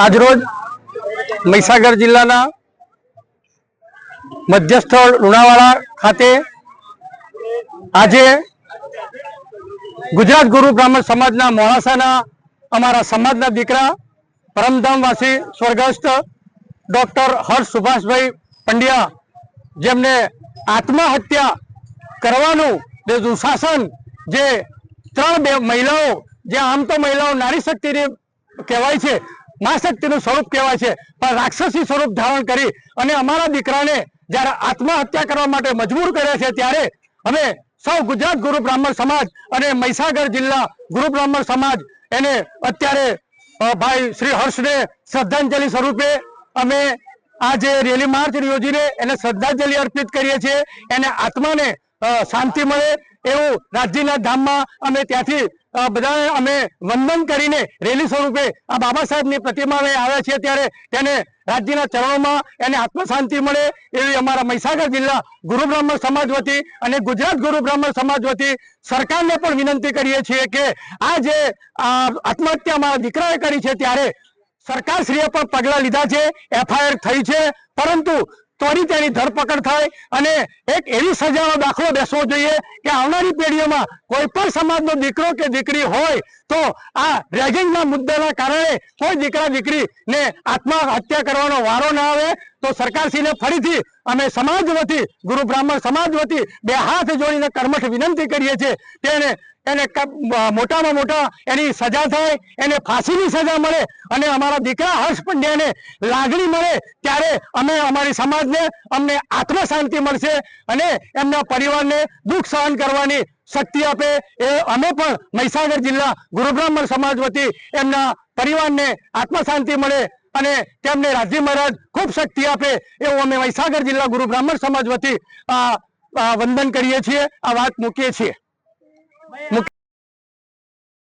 આજરોજ મહીસાગર જિલ્લાના મધ્યસ્થળ લુણાવાડા ખાતે આજે ગુજરાત ગુરુ બ્રાહ્મણ સમાજના મોડાસાના અમારા સમાજના દીકરા પરમધામવાસી સ્વર્ગસ્થ ડોક્ટર હર્ષ સુભાષભાઈ પંડ્યા જેમને આત્મહત્યા કરવાનું જે દુશાસન જે ત્રણ મહિલાઓ જે આમ તો મહિલાઓ નારી શક્તિની કહેવાય છે, મા શક્તિનું સ્વરૂપ કહેવાય છે, પણ રાક્ષસી સ્વરૂપ ધારણ કરી અને અમારા દીકરાને જ્યારે આત્મહત્યા કરવા માટે મજબૂર કર્યા છે, ત્યારે અમે સૌ ગુજરાત ગુરુ બ્રાહ્મણ સમાજ અને મહીસાગર જિલ્લા ગુરુ બ્રાહ્મણ સમાજ એને અત્યારે ભાઈ શ્રી હર્ષને શ્રદ્ધાંજલિ સ્વરૂપે અમે આજે રેલી માર્ચ યોજીને એને શ્રદ્ધાંજલિ અર્પિત કરીએ છીએ। એને આત્માને શાંતિ મળે એવું રાજ્યના ધામમાં અમે ત્યાંથી બધાને અમે વંદન કરીને રેલી સ્વરૂપે આ બાબા સાહેબની પ્રતિમાને આવ્યા છીએ, ત્યારે તેને રાજ્યના ચરણોમાં એને આત્મશાંતિ મળે એવી અમારા મહીસાગર જિલ્લા ગુરુ બ્રાહ્મણ સમાજ વતી અને ગુજરાત ગુરુ બ્રાહ્મણ સમાજ વતી સરકારને પણ વિનંતી કરીએ છીએ કે આ જે આત્મહત્યા અમારા દીકરાએ કરી છે, ત્યારે સરકારશ્રીએ પણ પગલાં લીધા છે, FIR થઈ છે, પરંતુ ત્વરિત એની ધરપકડ થાય અને એક એવી સજાનો દાખલો બેસવો જોઈએ કે આવનારી પેઢીઓમાં કોઈ પણ સમાજનો દીકરો કે દીકરી હોય તો આ રેગિંગના મુદ્દાના કારણે કોઈ દીકરા દીકરીને આત્મહત્યા કરવાનો વારો ના આવે। તો સરકારશ્રીને ફરીથી અમે સમાજ વતી ગુરુ બ્રાહ્મણ સમાજ વતી બે હાથ જોડીને કર્મઠ વિનંતી કરીએ છીએ કે એને મોટામાં મોટા એની સજા થાય, એને ફાંસીની સજા મળે અને અમારા દીકરા હર્ષ પંડ્યાને લાગણી મળે, ત્યારે અમે અમારી સમાજને અમને આત્મશાંતિ મળશે અને એમના પરિવારને દુઃખ સહન કરવાની શક્તિ આપે એ અમે પણ મહીસાગર જિલ્લા ગુરુ બ્રાહ્મણ સમાજ વતી એમના પરિવારને આત્મશાંતિ મળે અને તેમને રાજ્ય મહારાજ ખૂબ શક્તિ આપે એવું અમે મહીસાગર જિલ્લા ગુરુ બ્રાહ્મણ સમાજ વતી વંદન કરીએ છીએ, આ વાત મૂકીએ છીએ।